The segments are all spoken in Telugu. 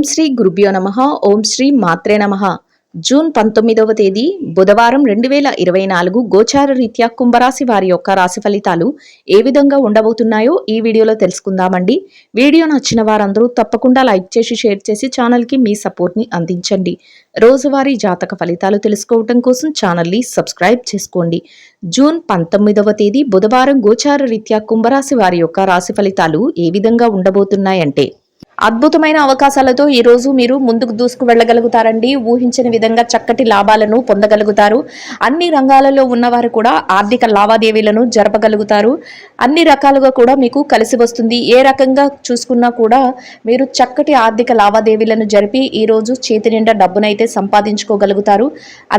శ్రీ గురుభ్యో నమః. ఓం శ్రీ మాత్రే నమః. జూన్ 19వ తేదీ బుధవారం 2024 గోచార రీత్యా కుంభరాశి వారి యొక్క రాశి ఫలితాలు ఏ విధంగా ఉండబోతున్నాయో ఈ వీడియోలో తెలుసుకుందామండి. వీడియో నచ్చిన వారందరూ తప్పకుండా లైక్ చేసి షేర్ చేసి ఛానల్కి మీ సపోర్ట్ని అందించండి. రోజువారీ జాతక ఫలితాలు తెలుసుకోవడం కోసం ఛానల్ని సబ్స్క్రైబ్ చేసుకోండి. జూన్ 19వ తేదీ బుధవారం గోచార రీత్యా కుంభరాశి వారి యొక్క రాశి ఫలితాలు ఏ విధంగా ఉండబోతున్నాయంటే, అద్భుతమైన అవకాశాలతో ఈ రోజు మీరు ముందుకు దూసుకు వెళ్ళగలుగుతారండి. ఊహించిన విధంగా చక్కటి లాభాలను పొందగలుగుతారు. అన్ని రంగాలలో ఉన్నవారు కూడా ఆర్థిక లావాదేవీలను జరపగలుగుతారు. అన్ని రకాలుగా కూడా మీకు కలిసి వస్తుంది. ఏ రకంగా చూసుకున్నా కూడా మీరు చక్కటి ఆర్థిక లావాదేవీలను జరిపి ఈ రోజు చేతి నిండా డబ్బునైతే సంపాదించుకోగలుగుతారు.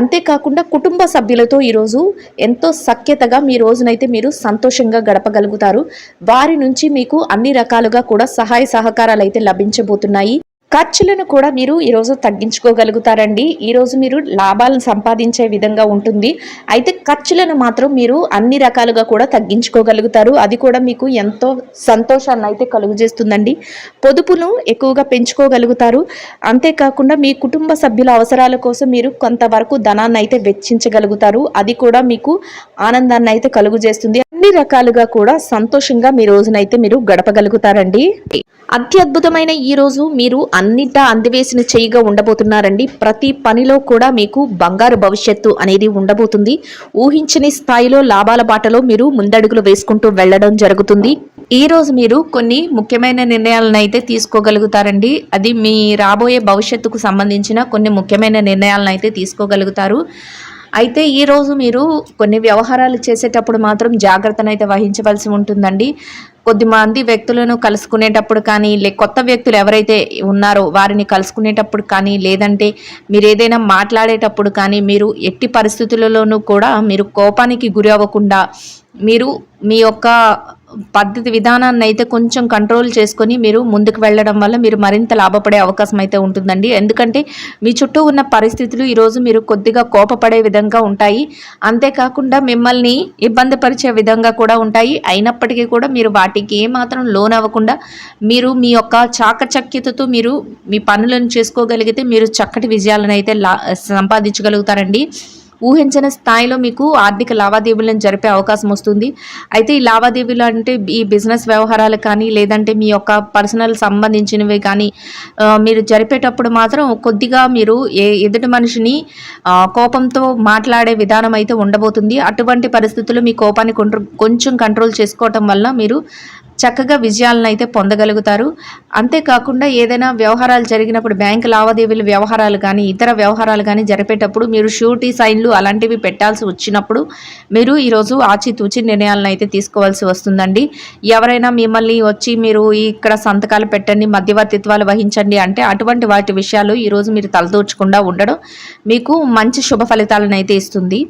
అంతేకాకుండా కుటుంబ సభ్యులతో ఈరోజు ఎంతో సఖ్యతగా మీ రోజునైతే మీరు సంతోషంగా గడపగలుగుతారు. వారి నుంచి మీకు అన్ని రకాలుగా కూడా సహాయ సహకారాలు అయితే లభించబోతున్నాయి. ఖర్చులను కూడా మీరు ఈరోజు తగ్గించుకోగలుగుతారండి. ఈరోజు మీరు లాభాలను సంపాదించే విధంగా ఉంటుంది. అయితే ఖర్చులను మాత్రం మీరు అన్ని రకాలుగా కూడా తగ్గించుకోగలుగుతారు. అది కూడా మీకు ఎంతో సంతోషాన్ని అయితే కలుగజేస్తుందండి. పొదుపును ఎక్కువగా పెంచుకోగలుగుతారు. అంతేకాకుండా మీ కుటుంబ సభ్యుల అవసరాల కోసం మీరు కొంతవరకు ధనాన్ని అయితే వెచ్చించగలుగుతారు. అది కూడా మీకు ఆనందాన్ని అయితే కలుగజేస్తుంది. అన్ని రకాలుగా కూడా సంతోషంగా మీ రోజునైతే మీరు గడపగలుగుతారండి. అత్యద్భుతమైన ఈ రోజు మీరు అన్నిటా అందివేసిన చేయిగా ఉండబోతున్నారండి. ప్రతి పనిలో కూడా మీకు బంగారు భవిష్యత్తు అనేది ఉండబోతుంది. ఊహించని స్థాయిలో లాభాల బాటలో మీరు ముందడుగులు వేసుకుంటూ వెళ్ళడం జరుగుతుంది. ఈ రోజు మీరు కొన్ని ముఖ్యమైన నిర్ణయాలను అయితే తీసుకోగలుగుతారండి. అది మీ రాబోయే భవిష్యత్తుకు సంబంధించిన కొన్ని ముఖ్యమైన నిర్ణయాలను అయితే తీసుకోగలుగుతారు. అయితే ఈరోజు మీరు కొన్ని వ్యవహారాలు చేసేటప్పుడు మాత్రం జాగ్రత్తనైతే వహించవలసి ఉంటుందండి. కొద్దిమంది వ్యక్తులను కలుసుకునేటప్పుడు కానీ, కొత్త వ్యక్తులు ఎవరైతే ఉన్నారో వారిని కలుసుకునేటప్పుడు కానీ, లేదంటే మీరు ఏదైనా మాట్లాడేటప్పుడు కానీ, మీరు ఎట్టి పరిస్థితులలోనూ కూడా మీరు కోపానికి గురి అవ్వకుండా మీరు మీ యొక్క పద్ధతి విధానాన్ని అయితే కొంచెం కంట్రోల్ చేసుకొని మీరు ముందుకు వెళ్ళడం వల్ల మీరు మరింత లాభపడే అవకాశం అయితే ఉంటుందండి. ఎందుకంటే మీ చుట్టూ ఉన్న పరిస్థితులు ఈరోజు మీరు కొద్దిగా కోపపడే విధంగా ఉంటాయి. అంతేకాకుండా మిమ్మల్ని ఇబ్బంది పరిచే విధంగా కూడా ఉంటాయి. అయినప్పటికీ కూడా మీరు వాటికి ఏమాత్రం లోనవ్వకుండా మీరు మీ యొక్క చాకచక్యతతో మీరు మీ పనులను చేసుకోగలిగితే మీరు చక్కటి విజయాలను అయితే సంపాదించగలుగుతారండి. ఊహించిన స్థాయిలో మీకు ఆర్థిక లావాదేవీలను జరిపే అవకాశం వస్తుంది. అయితే ఈ లావాదేవీలు అంటే ఈ బిజినెస్ వ్యవహారాలు కానీ, లేదంటే మీ యొక్క పర్సనల్ సంబంధించినవి కానీ మీరు జరిపేటప్పుడు మాత్రం కొద్దిగా మీరు ఎదుటి మనిషిని కోపంతో మాట్లాడే విధానం అయితే ఉండబోతుంది. అటువంటి పరిస్థితుల్లో మీ కోపాన్ని కొంచెం కంట్రోల్ చేసుకోవటం వల్ల మీరు చక్కగా విజయాలను అయితే పొందగలుగుతారు. అంతేకాకుండా ఏదైనా వ్యవహారాలు జరిగినప్పుడు బ్యాంకు లావాదేవీల వ్యవహారాలు కానీ, ఇతర వ్యవహారాలు కానీ జరిపేటప్పుడు మీరు షూరిటీ సైన్లు అలాంటివి పెట్టాల్సి వచ్చినప్పుడు మీరు ఈరోజు ఆచితూచి నిర్ణయాలను అయితే తీసుకోవాల్సి వస్తుందండి. ఎవరైనా మిమ్మల్ని వచ్చి మీరు ఇక్కడ సంతకాలు పెట్టండి, మధ్యవర్తిత్వాలు వహించండి అంటే అటువంటి వాటి విషయాలు ఈరోజు మీరు తలదూర్చకుండా ఉండడం మీకు మంచి శుభ ఫలితాలను అయితే ఇస్తుంది.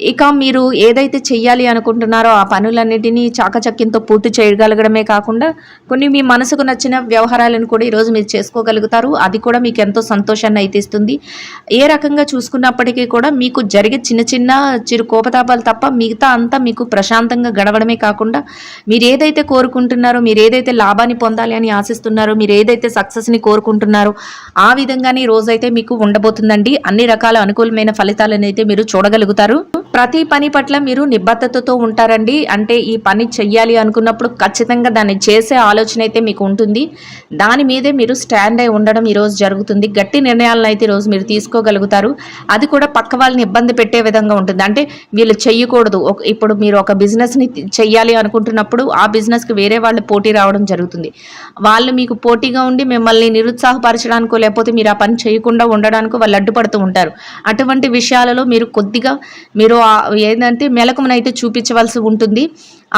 ఇక మీరు ఏదైతే చెయ్యాలి అనుకుంటున్నారో ఆ పనులన్నిటినీ చాకచక్యంతో పూర్తి చేయగలగడమే కాకుండా కొన్ని మీ మనసుకు నచ్చిన వ్యవహారాలను కూడా ఈరోజు మీరు చేసుకోగలుగుతారు. అది కూడా మీకు ఎంతో సంతోషాన్ని అయితే ఇస్తుంది. ఏ రకంగా చూసుకున్నప్పటికీ కూడా మీకు జరిగే చిన్న చిన్న చిరు కోపతాపాలు తప్ప మిగతా అంతా మీకు ప్రశాంతంగా గడవడమే కాకుండా మీరు ఏదైతే కోరుకుంటున్నారో, మీరు ఏదైతే లాభాన్ని పొందాలి అని ఆశిస్తున్నారో, మీరు ఏదైతే సక్సెస్ని కోరుకుంటున్నారో ఆ విధంగానే ఈ రోజైతే మీకు ఉండబోతుందండి. అన్ని రకాల అనుకూలమైన ఫలితాలను అయితే మీరు చూడగలుగుతారు. ప్రతి పని పట్ల మీరు నిబద్ధతతో ఉంటారండి. అంటే ఈ పని చెయ్యాలి అనుకున్నప్పుడు ఖచ్చితంగా దాన్ని చేసే ఆలోచన అయితే మీకు ఉంటుంది. దాని మీదే మీరు స్టాండ్ అయి ఉండడం ఈరోజు జరుగుతుంది. గట్టి నిర్ణయాలను అయితే ఈరోజు మీరు తీసుకోగలుగుతారు. అది కూడా పక్క వాళ్ళని ఇబ్బంది పెట్టే విధంగా ఉంటుంది. అంటే వీళ్ళు చెయ్యకూడదు. ఇప్పుడు మీరు ఒక బిజినెస్ని చెయ్యాలి అనుకుంటున్నప్పుడు ఆ బిజినెస్కి వేరే వాళ్ళు పోటీ రావడం జరుగుతుంది. వాళ్ళు మీకు పోటీగా ఉండి మిమ్మల్ని నిరుత్సాహపరచడానికో లేకపోతే మీరు ఆ పని చేయకుండా ఉండడానికో వాళ్ళు అడ్డుపడుతూ ఉంటారు. అటువంటి విషయాలలో మీరు కొద్దిగా మీరు ఏంటంటే మెలకుమనైతే చూపించవలసి ఉంటుంది.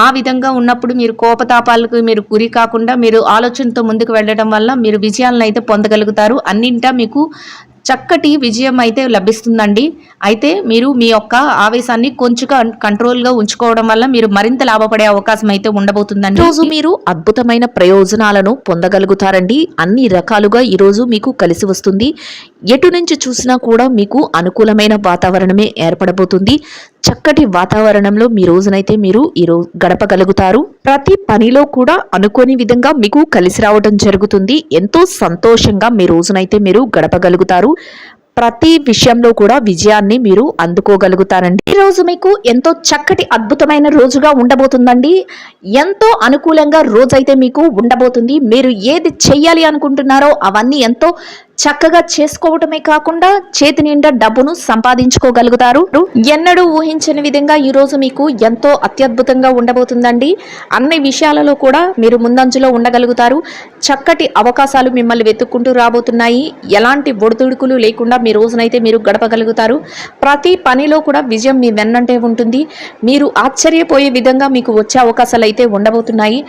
ఆ విధంగా ఉన్నప్పుడు మీరు కోపతాపాలకు మీరు గురి కాకుండా మీరు ఆలోచనతో ముందుకు వెళ్ళడం వల్ల మీరు విజయాలను అయితే పొందగలుగుతారు. అన్నింటా మీకు చక్కటి విజయం అయితే లభిస్తుందండి. అయితే మీరు మీ యొక్క ఆవేశాన్ని కొంచెం కంట్రోల్గా ఉంచుకోవడం వల్ల మీరు మరింత లాభపడే అవకాశం అయితే ఉండబోతుందండి. ఈరోజు మీరు అద్భుతమైన ప్రయోజనాలను పొందగలుగుతారండి. అన్ని రకాలుగా ఈరోజు మీకు కలిసి వస్తుంది. ఎటు నుంచి చూసినా కూడా మీకు అనుకూలమైన వాతావరణమే ఏర్పడబోతుంది. చక్కటి వాతావరణంలో మీ రోజునైతే మీరు ఈరోజు గడపగలుగుతారు. ప్రతి పనిలో కూడా అనుకోని విధంగా మీకు కలిసి రావడం జరుగుతుంది. ఎంతో సంతోషంగా మీ రోజునైతే మీరు గడపగలుగుతారు. ప్రతి విషయంలో కూడా విజయాన్ని మీరు అందుకోగలుగుతారండి. ఈ రోజు మీకు ఎంతో చక్కటి అద్భుతమైన రోజుగా ఉండబోతుందండి. ఎంతో అనుకూలంగా రోజైతే మీకు ఉండబోతుంది. మీరు ఏది చెయ్యాలి అనుకుంటున్నారో అవన్నీ ఎంతో చక్కగా చేసుకోవటమే కాకుండా చేతి నిండా డబ్బును సంపాదించుకోగలుగుతారు. ఎన్నడూ ఊహించని విధంగా ఈ రోజు మీకు ఎంతో అత్యద్భుతంగా ఉండబోతుందండి. అన్ని విషయాలలో కూడా మీరు ముందంజలో ఉండగలుగుతారు. చక్కటి అవకాశాలు మిమ్మల్ని వెతుక్కుంటూ రాబోతున్నాయి. ఎలాంటి ఒడిదుడుకులు లేకుండా మీ రోజునైతే మీరు గడపగలుగుతారు. ప్రతి పనిలో కూడా విజయం మీ వెన్నంటే ఉంటుంది. మీరు ఆశ్చర్యపోయే విధంగా మీకు వచ్చే అవకాశాలు అయితే ఉండబోతున్నాయి.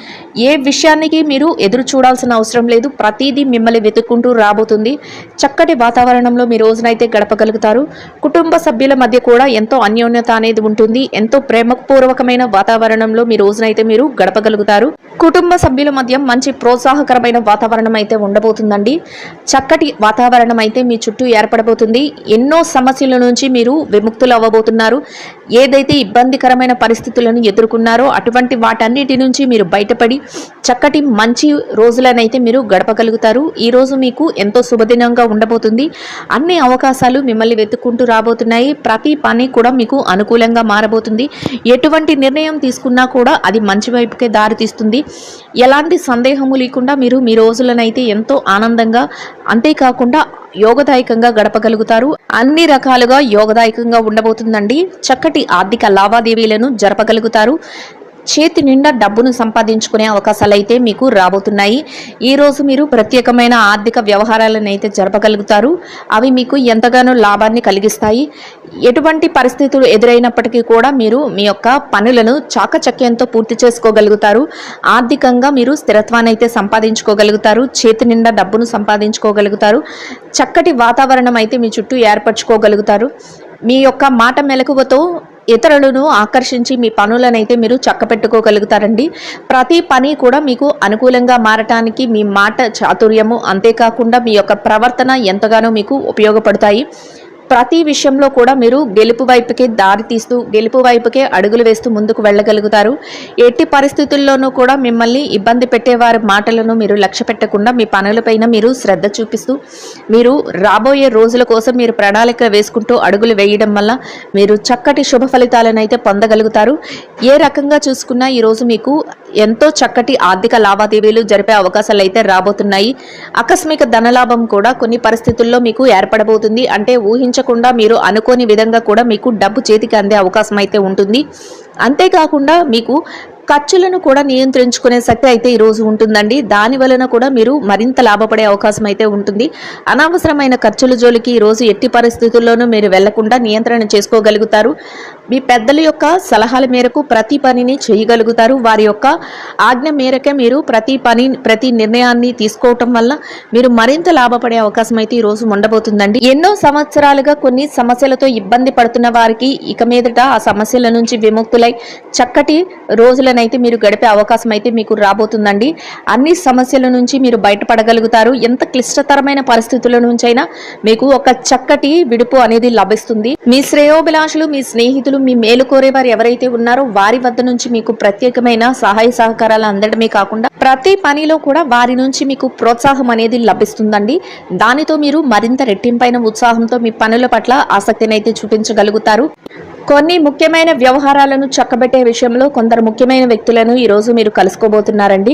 ఏ విషయానికి మీరు ఎదురు చూడాల్సిన అవసరం లేదు. ప్రతిదీ మిమ్మల్ని వెతుక్కుంటూ రాబోతుంది. చక్కటి వాతావరణంలో మీ రోజునైతే గడపగలుగుతారు. కుటుంబ సభ్యుల మధ్య కూడా ఎంతో అన్యోన్యత అనేది ఉంటుంది. ఎంతో ప్రేమపూర్వకమైన వాతావరణంలో మీ రోజునైతే మీరు గడపగలుగుతారు. కుటుంబ సభ్యుల మధ్య మంచి ప్రోత్సాహకరమైన వాతావరణం అయితే ఉండబోతుందండి. చక్కటి వాతావరణం అయితే మీ చుట్టూ ఏర్పడబోతుంది. ఎన్నో సమస్యల నుంచి మీరు విముక్తులు అవ్వబోతున్నారు. ఏదైతే ఇబ్బందికరమైన పరిస్థితులను ఎదుర్కొన్నారో అటువంటి వాటన్నిటి నుంచి మీరు బయటపడి చక్కటి మంచి రోజులనైతే మీరు గడపగలుగుతారు. ఈ రోజు మీకు ఎంతో శుభదినంగా ఉండబోతుంది. అన్ని అవకాశాలు మిమ్మల్ని వెతుక్కుంటూ రాబోతున్నాయి. ప్రతి పని కూడా మీకు అనుకూలంగా మారబోతుంది. ఎటువంటి నిర్ణయం తీసుకున్నా కూడా అది మంచి వైపుకే దారితీస్తుంది. ఎలాంటి సందేహము లేకుండా మీరు మీ రోజులనైతే ఎంతో ఆనందంగా, అంతేకాకుండా యోగదాయకంగా గడపగలుగుతారు. అన్ని రకాలుగా యోగదాయకంగా ఉండబోతుందండి. చక్కటి ఆర్థిక లావాదేవీలను జరపగలుగుతారు. చేతి నిండా డబ్బును సంపాదించుకునే అవకాశాలు అయితే మీకు రాబోతున్నాయి. ఈ రోజు మీరు ప్రత్యేకమైన ఆర్థిక వ్యవహారాలను అయితే జరపగలుగుతారు. అవి మీకు ఎంతగానో లాభాన్ని కలిగిస్తాయి. ఎటువంటి పరిస్థితులు ఎదురైనప్పటికీ కూడా మీరు మీ యొక్క పనులను చాకచక్యంతో పూర్తి చేసుకోగలుగుతారు. ఆర్థికంగా మీరు స్థిరత్వాన్ని అయితే సంపాదించుకోగలుగుతారు. చేతి నిండా డబ్బును సంపాదించుకోగలుగుతారు. చక్కటి వాతావరణం అయితే మీ చుట్టూ ఏర్పరచుకోగలుగుతారు. మీ యొక్క మాట మెలకువతో ఇతరులను ఆకర్షించి మీ పనులనైతే మీరు చక్కపెట్టుకోగలుగుతారండి. ప్రతి పని కూడా మీకు అనుకూలంగా మారటానికి మీ మాట చాతుర్యము, అంతేకాకుండా మీ యొక్క ప్రవర్తన ఎంతగానో మీకు ఉపయోగపడతాయి. ప్రతి విషయంలో కూడా మీరు గెలుపు వైపుకే దారి తీస్తూ, గెలుపు వైపుకే అడుగులు వేస్తూ ముందుకు వెళ్ళగలుగుతారు. ఎట్టి పరిస్థితుల్లోనూ కూడా మిమ్మల్ని ఇబ్బంది పెట్టేవారి మాటలను మీరు లక్ష్య పెట్టకుండా మీ పనులపైన మీరు శ్రద్ధ చూపిస్తూ, మీరు రాబోయే రోజుల కోసం మీరు ప్రణాళిక వేసుకుంటూ అడుగులు వేయడం వల్ల మీరు చక్కటి శుభ ఫలితాలను అయితే పొందగలుగుతారు. ఏ రకంగా చూసుకున్నా ఈరోజు మీకు ఎంతో చక్కటి ఆర్థిక లావాదేవీలు జరిపే అవకాశాలు అయితే రాబోతున్నాయి. ఆకస్మిక ధనలాభం కూడా కొన్ని పరిస్థితుల్లో మీకు ఏర్పడబోతుంది. అంటే ఊహించకుండా మీరు అనుకోని విధంగా కూడా మీకు డబ్బు చేతికి అందే అవకాశం అయితే ఉంటుంది. అంతేకాకుండా మీకు ఖర్చులను కూడా నియంత్రించుకునే శక్తి అయితే ఈరోజు ఉంటుందండి. దాని వలన కూడా మీరు మరింత లాభపడే అవకాశం అయితే ఉంటుంది. అనవసరమైన ఖర్చుల జోలికి ఈరోజు ఎట్టి పరిస్థితుల్లోనూ మీరు వెళ్లకుండా నియంత్రణ చేసుకోగలుగుతారు. మీ పెద్దల యొక్క సలహాల మేరకు ప్రతి పనిని చేయగలుగుతారు. వారి యొక్క ఆజ్ఞ మేరకే మీరు ప్రతి నిర్ణయాన్ని తీసుకోవటం వల్ల మీరు మరింత లాభపడే అవకాశం అయితే ఈరోజు ఉండబోతుందండి. ఎన్నో సంవత్సరాలుగా కొన్ని సమస్యలతో ఇబ్బంది పడుతున్న వారికి ఇక మీదట ఆ సమస్యల నుంచి విముక్తులై చక్కటి రోజులనైతే మీరు గడిపే అవకాశం అయితే మీకు రాబోతుందండి. అన్ని సమస్యల నుంచి మీరు బయటపడగలుగుతారు. ఎంత క్లిష్టతరమైన పరిస్థితుల నుంచైనా మీకు ఒక చక్కటి విడుపు అనేది లభిస్తుంది. మీ శ్రేయోభిలాషులు, మీ స్నేహితులు, మీ మేలు కోరేవారు ఎవరైతే ఉన్నారో వారి వద్ద నుంచి మీకు ప్రత్యేకమైన సహాయ సహకారాలు అందడమే కాకుండా ప్రతి పనిలో కూడా వారి నుంచి మీకు ప్రోత్సాహం అనేది లభిస్తుందండి. దానితో మీరు మరింత రెట్టింపైన ఉత్సాహంతో మీ పనుల పట్ల ఆసక్తిని అయితే చూపించగలుగుతారు. కొన్ని ముఖ్యమైన వ్యవహారాలను చక్కబెట్టే విషయంలో కొందరు ముఖ్యమైన వ్యక్తులను ఈరోజు మీరు కలుసుకోబోతున్నారండి.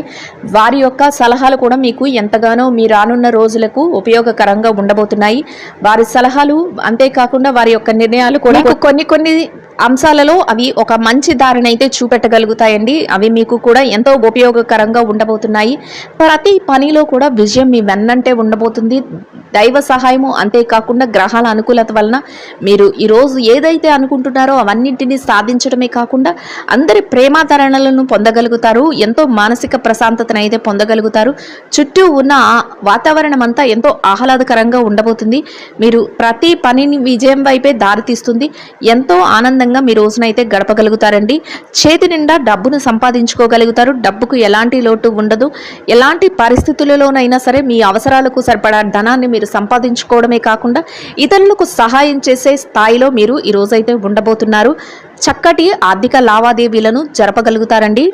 వారి యొక్క సలహాలు కూడా మీకు ఎంతగానో మీ రానున్న రోజులకు ఉపయోగకరంగా ఉండబోతున్నాయి. వారి సలహాలు అంతేకాకుండా వారి యొక్క నిర్ణయాలు కూడా కొన్ని అంశాలలో అవి ఒక మంచి దారిని అయితే చూపెట్టగలుగుతాయండి. అవి మీకు కూడా ఎంతో ఉపయోగకరంగా ఉండబోతున్నాయి. ప్రతి పనిలో కూడా విజయం మీ వెన్నంటే ఉండబోతుంది. దైవ సహాయము, అంతేకాకుండా గ్రహాల అనుకూలత వలన మీరు ఈరోజు ఏదైతే అనుకుంటున్నారో అవన్నింటినీ సాధించడమే కాకుండా అందరి ప్రేమాదరణలను పొందగలుగుతారు. ఎంతో మానసిక ప్రశాంతతను అయితే పొందగలుగుతారు. చుట్టూ ఉన్న వాతావరణం అంతా ఎంతో ఆహ్లాదకరంగా ఉండబోతుంది. మీరు ప్రతి పనిని విజయం వైపే దారితీస్తుంది. ఎంతో ఆనందంగా మీ రోజునైతే గడపగలుగుతారండి. చేతి నిండా డబ్బును సంపాదించుకోగలుగుతారు. డబ్బుకు ఎలాంటి లోటు ఉండదు. ఎలాంటి పరిస్థితులలోనైనా సరే మీ అవసరాలకు సరిపడా ధనాన్ని మీరు సంపాదించుకోవడమే కాకుండా ఇతరులకు సహాయం చేసే స్థాయిలో మీరు ఈ రోజైతే ఉండబోతున్నారు. ఉండబోతున్నారు. చక్కటి ఆర్థిక లావాదేవీలను జరపగలుగుతారండి.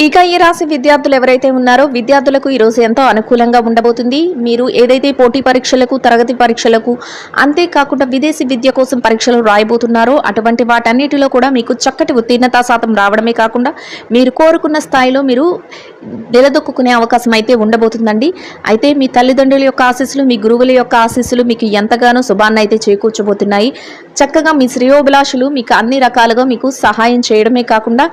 ఇక ఈ రాశి విద్యార్థులు ఎవరైతే ఉన్నారో విద్యార్థులకు ఈరోజు ఎంతో అనుకూలంగా ఉండబోతుంది. మీరు ఏదైతే పోటీ పరీక్షలకు, తరగతి పరీక్షలకు, అంతేకాకుండా విదేశీ విద్య కోసం పరీక్షలు రాయబోతున్నారో అటువంటి వాటన్నిటిలో కూడా మీకు చక్కటి ఉత్తీర్ణతా శాతం రావడమే కాకుండా మీరు కోరుకున్న స్థాయిలో మీరు నిలదొక్కునే అవకాశం అయితే ఉండబోతుందండి. అయితే మీ తల్లిదండ్రుల యొక్క ఆశీస్సులు, మీ గురువుల యొక్క ఆశీస్సులు మీకు ఎంతగానో శుభాన్ని అయితే చేకూర్చబోతున్నాయి. చక్కగా మీ శ్రేయోభిలాషులు మీకు అన్ని రకాలుగా మీకు సహాయం చేయడమే కాకుండా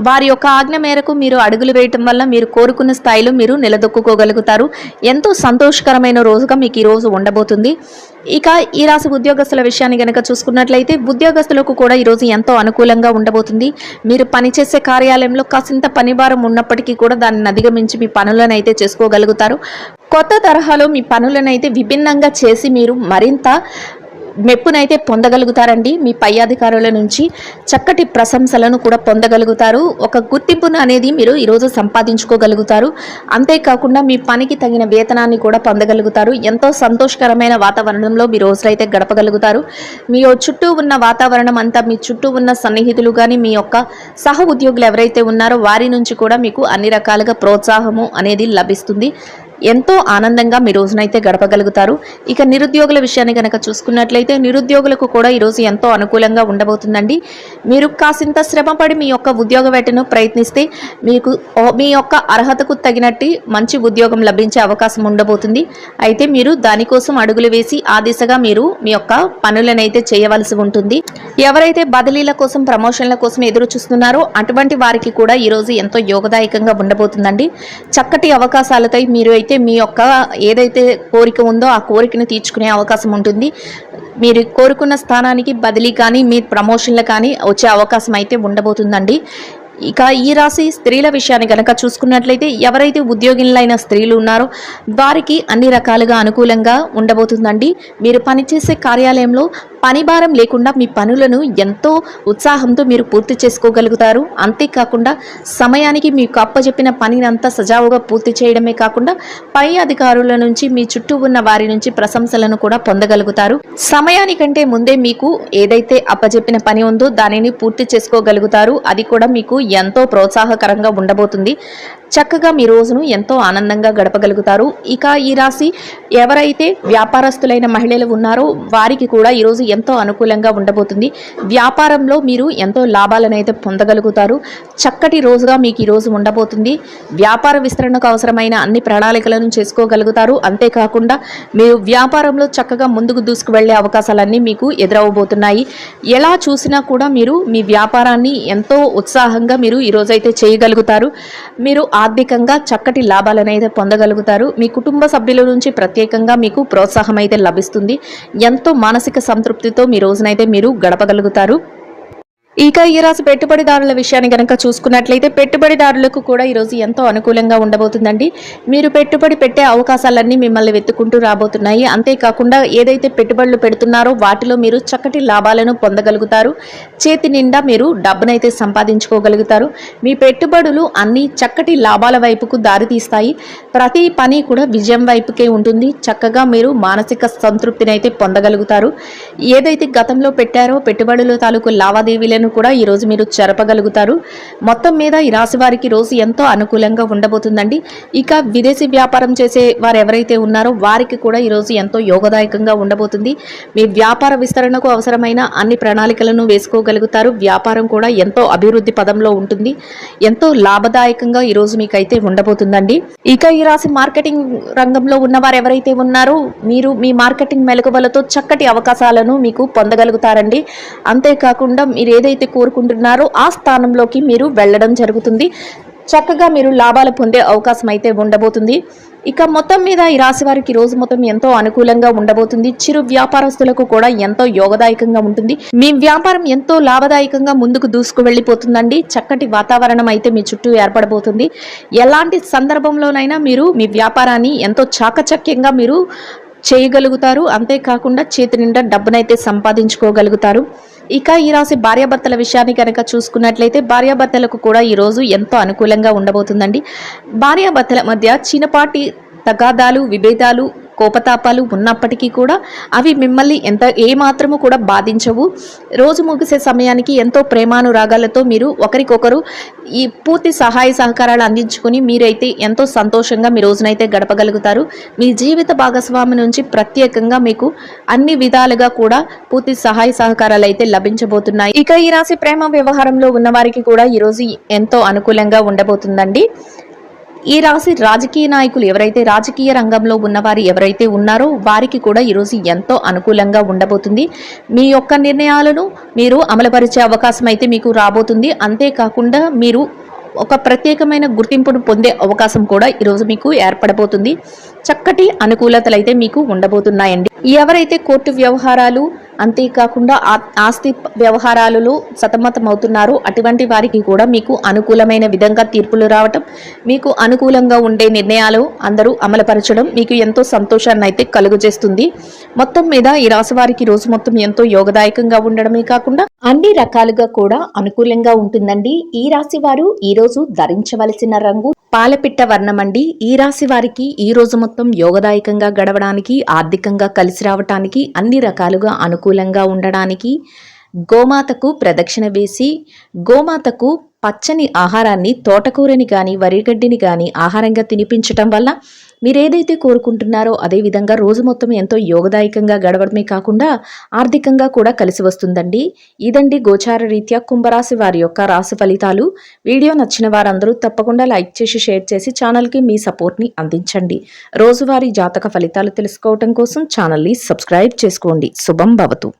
వారి యొక్క ఆజ్ఞ మేరకు మీరు అడుగులు వేయటం వల్ల మీరు కోరుకున్న స్థాయిలో మీరు నిలదొక్కుకోగలుగుతారు. ఎంతో సంతోషకరమైన రోజుగా మీకు ఈ రోజు ఉండబోతుంది. ఇక ఈ రాశి ఉద్యోగస్తుల విషయాన్ని గనక చూసుకున్నట్లయితే ఉద్యోగస్తులకు కూడా ఈరోజు ఎంతో అనుకూలంగా ఉండబోతుంది. మీరు పనిచేసే కార్యాలయంలో కాసింత పనిభారం ఉన్నప్పటికీ కూడా దాన్ని అధిగమించి మీ పనులను అయితే చేసుకోగలుగుతారు. కొత్త తరహాలో మీ పనులను అయితే విభిన్నంగా చేసి మీరు మరింత మెప్పునైతే పొందగలుగుతారండి. మీ పై అధికారుల నుంచి చక్కటి ప్రశంసలను కూడా పొందగలుగుతారు. ఒక గుర్తింపును అనేది మీరు ఈరోజు సంపాదించుకోగలుగుతారు. అంతేకాకుండా మీ పనికి తగిన వేతనాన్ని కూడా పొందగలుగుతారు. ఎంతో సంతోషకరమైన వాతావరణంలో మీ రోజులైతే గడపగలుగుతారు. మీ చుట్టూ ఉన్న వాతావరణం అంతా, మీ చుట్టూ ఉన్న సన్నిహితులు కానీ, మీ యొక్క సహ ఉద్యోగులు ఎవరైతే ఉన్నారో వారి నుంచి కూడా మీకు అన్ని రకాలుగా ప్రోత్సాహము అనేది లభిస్తుంది. ఎంతో ఆనందంగా మీ రోజునైతే గడపగలుగుతారు. ఇక నిరుద్యోగుల విషయాన్ని కనుక చూసుకున్నట్లయితే నిరుద్యోగులకు కూడా ఈరోజు ఎంతో అనుకూలంగా ఉండబోతుందండి. మీరు కాసింత శ్రమపడి మీ యొక్క ఉద్యోగ వేటను ప్రయత్నిస్తే మీకు మీ యొక్క అర్హతకు తగినట్టు మంచి ఉద్యోగం లభించే అవకాశం ఉండబోతుంది. అయితే మీరు దానికోసం అడుగులు వేసి ఆ దిశగా మీరు మీ యొక్క పనులనైతే చేయవలసి ఉంటుంది. ఎవరైతే బదిలీల కోసం, ప్రమోషన్ల కోసం ఎదురు చూస్తున్నారో అటువంటి వారికి కూడా ఈరోజు ఎంతో యోగదాయకంగా ఉండబోతుందండి. చక్కటి అవకాశాలతో మీరు మీ యొక్క ఏదైతే కోరిక ఉందో ఆ కోరికను తీర్చుకునే అవకాశం ఉంటుంది. మీరు కోరుకున్న స్థానానికి బదిలీ కానీ, మీ ప్రమోషన్లు కానీ వచ్చే అవకాశం అయితే ఉండబోతుందండి. ఇక ఈ రాశి స్త్రీల విషయాన్ని కనుక చూసుకున్నట్లయితే ఎవరైతే ఉద్యోగులైన స్త్రీలు ఉన్నారో వారికి అన్ని రకాలుగా అనుకూలంగా ఉండబోతుందండి. మీరు పనిచేసే కార్యాలయంలో పని భారం లేకుండా మీ పనులను ఎంతో ఉత్సాహంతో మీరు పూర్తి చేసుకోగలుగుతారు. అంతేకాకుండా సమయానికి మీకు అప్పచెప్పిన పనినంతా సజావుగా పూర్తి చేయడమే కాకుండా పై అధికారుల నుంచి, మీ చుట్టూ ఉన్న వారి నుంచి ప్రశంసలను కూడా పొందగలుగుతారు. సమయానికంటే ముందే మీకు ఏదైతే అప్పచెప్పిన పని ఉందో దానిని పూర్తి చేసుకోగలుగుతారు. అది కూడా మీకు ఎంతో ప్రోత్సాహకరంగా ఉండబోతుంది. చక్కగా మీ రోజును ఎంతో ఆనందంగా గడపగలుగుతారు. ఇక ఈ రాశి ఎవరైతే వ్యాపారస్తులైన మహిళలు ఉన్నారో వారికి కూడా ఈరోజు ఎంతో అనుకూలంగా ఉండబోతుంది. వ్యాపారంలో మీరు ఎంతో లాభాలను అయితే పొందగలుగుతారు. చక్కటి రోజుగా మీకు ఈరోజు ఉండబోతుంది. వ్యాపార విస్తరణకు అవసరమైన అన్ని ప్రణాళికలను చేసుకోగలుగుతారు. అంతేకాకుండా మీరు వ్యాపారంలో చక్కగా ముందుకు దూసుకు వెళ్లే అవకాశాలన్నీ మీకు ఎదురవబోతున్నాయి. ఎలా చూసినా కూడా మీరు మీ వ్యాపారాన్ని ఎంతో ఉత్సాహంగా మీరు ఈరోజైతే చేయగలుగుతారు. మీరు ఆర్థికంగా చక్కటి లాభాలను అయితే పొందగలుగుతారు. మీ కుటుంబ సభ్యుల నుంచి ప్రత్యేకంగా మీకు ప్రోత్సాహం అయితే లభిస్తుంది. ఎంతో మానసిక సంతృప్తితో మీ రోజునైతే మీరు గడపగలుగుతారు. ఇక ఈ రాశి పెట్టుబడిదారుల విషయాన్ని కనుక చూసుకున్నట్లయితే పెట్టుబడిదారులకు కూడా ఈరోజు ఎంతో అనుకూలంగా ఉండబోతుందండి. మీరు పెట్టుబడి పెట్టే అవకాశాలన్నీ మిమ్మల్ని వెతుక్కుంటూ రాబోతున్నాయి. అంతేకాకుండా ఏదైతే పెట్టుబడులు పెడుతున్నారో వాటిలో మీరు చక్కటి లాభాలను పొందగలుగుతారు. చేతి నిండా మీరు డబ్బునైతే సంపాదించుకోగలుగుతారు. మీ పెట్టుబడులు అన్ని చక్కటి లాభాల వైపుకు దారితీస్తాయి. ప్రతి పని కూడా విజయం వైపుకే ఉంటుంది. చక్కగా మీరు మానసిక సంతృప్తిని అయితే పొందగలుగుతారు. ఏదైతే గతంలో పెట్టారో పెట్టుబడుల తాలూకు లావాదేవీలను కూడా ఈ రోజు మీరు జరపగలుగుతారు. మొత్తం మీద ఈ రాశి వారికి రోజు ఎంతో అనుకూలంగా ఉండబోతుందండి. ఇక విదేశీ వ్యాపారం చేసే వారు ఎవరైతే ఉన్నారో వారికి కూడా ఈ రోజు ఎంతో యోగదాయకంగా ఉండబోతుంది. మీ వ్యాపార విస్తరణకు అవసరమైన అన్ని ప్రణాళికలను వేసుకోగలుగుతారు. వ్యాపారం కూడా ఎంతో అభివృద్ధి పదంలో ఉంటుంది. ఎంతో లాభదాయకంగా ఈ రోజు మీకైతే ఉండబోతుందండి. ఇక ఈ రాశి మార్కెటింగ్ రంగంలో ఉన్నవారు ఎవరైతే ఉన్నారో మీరు మీ మార్కెటింగ్ మెలకువలతో చక్కటి అవకాశాలను మీకు పొందగలుగుతారండి. అంతేకాకుండా మీరు ఏదైతే కోరుకుంటున్నారో ఆ స్థానంలోకి మీరు వెళ్ళడం జరుగుతుంది. చక్కగా మీరు లాభాలు పొందే అవకాశం అయితే ఉండబోతుంది. ఇక మొత్తం మీద ఈ రాశి వారికి రోజు మొత్తం ఎంతో అనుకూలంగా ఉండబోతుంది. చిరు వ్యాపారస్తులకు కూడా ఎంతో యోగదాయకంగా ఉంటుంది. మీ వ్యాపారం ఎంతో లాభదాయకంగా ముందుకు దూసుకు వెళ్ళిపోతుందండి. చక్కటి వాతావరణం అయితే మీ చుట్టూ ఏర్పడబోతుంది. ఎలాంటి సందర్భంలోనైనా మీరు మీ వ్యాపారాన్ని ఎంతో చాకచక్యంగా మీరు చేయగలుగుతారు. అంతేకాకుండా చేతి నిండా డబ్బునైతే సంపాదించుకోగలుగుతారు. ఇక ఈ రాశి భార్యాభర్తల విషయాన్ని కనుక చూసుకున్నట్లయితే భార్యాభర్తలకు కూడా ఈరోజు ఎంతో అనుకూలంగా ఉండబోతుందండి. భార్యాభర్తల మధ్య చిన్నపాటి తగాదాలు, విభేదాలు కోపతాపాలు ఉన్నప్పటికీ కూడా అవి మిమ్మల్ని ఏమాత్రము కూడా బాధించవు. రోజు ముగిసే సమయానికి ఎంతో ప్రేమానురాగాలతో మీరు ఒకరికొకరు ఈ పూర్తి సహాయ సహకారాలు అందించుకుని మీరైతే ఎంతో సంతోషంగా మీ రోజునైతే గడపగలుగుతారు. మీ జీవిత భాగస్వామి నుంచి ప్రత్యేకంగా మీకు అన్ని విధాలుగా కూడా పూర్తి సహాయ సహకారాలు అయితే లభించబోతున్నాయి. ఇక ఈ రాశి ప్రేమ వ్యవహారంలో ఉన్న వారికి కూడా ఈరోజు ఎంతో అనుకూలంగా ఉండబోతుందండి. ఈ రాశి రాజకీయ నాయకులు ఎవరైతే రాజకీయ రంగంలో ఉన్నవారు ఎవరైతే ఉన్నారో వారికి కూడా ఈరోజు ఎంతో అనుకూలంగా ఉండబోతుంది. మీ యొక్క నిర్ణయాలను మీరు అమలుపరిచే అవకాశం అయితే మీకు రాబోతుంది. అంతేకాకుండా మీరు ఒక ప్రత్యేకమైన గుర్తింపును పొందే అవకాశం కూడా ఈరోజు మీకు ఏర్పడబోతుంది. చక్కటి అనుకూలతలు అయితే మీకు ఉండబోతున్నాయండి. ఎవరైతే కోర్టు వ్యవహారాలు అంతేకాకుండా ఆస్తి వ్యవహారాలలో సతమతమవుతున్నారో అటువంటి వారికి కూడా మీకు అనుకూలమైన విధంగా తీర్పులు రావటం, మీకు అనుకూలంగా ఉండే నిర్ణయాలు అందరూ అమలుపరచడం మీకు ఎంతో సంతోషాన్ని అయితే కలుగజేస్తుంది. మొత్తం మీద ఈ రాశి వారికి రోజు మొత్తం ఎంతో యోగదాయకంగా ఉండడమే కాకుండా అన్ని రకాలుగా కూడా అనుకూలంగా ఉంటుందండి. ఈ రాశి వారు ఈ రోజు ధరించవలసిన రంగు పాలపిట్ట వర్ణం అండి. ఈ రాశి వారికి ఈ రోజు మొత్తం యోగదాయకంగా గడవడానికి, ఆర్థికంగా కలిసి రావటానికి, అన్ని రకాలుగా అనుకూలంగా ఉండడానికి గోమాతకు ప్రదక్షిణ వేసి గోమాతకు పచ్చని ఆహారాన్ని, తోటకూరని కానీ వరిగడ్డిని కానీ ఆహారంగా తినిపించటం వల్ల మీరేదైతే కోరుకుంటున్నారో అదే విధంగా రోజు మొత్తం ఎంతో యోగదాయకంగా గడవడమే కాకుండా ఆర్థికంగా కూడా కలిసి వస్తుందండి. ఇదండి గోచార రీత్యా కుంభరాశి వారి యొక్క రాశి ఫలితాలు. వీడియో నచ్చిన వారందరూ తప్పకుండా లైక్ చేసి షేర్ చేసి ఛానల్కి మీ సపోర్ట్ని అందించండి. రోజువారీ జాతక ఫలితాలు తెలుసుకోవటం కోసం ఛానల్ని సబ్స్క్రైబ్ చేసుకోండి. శుభం భవతు.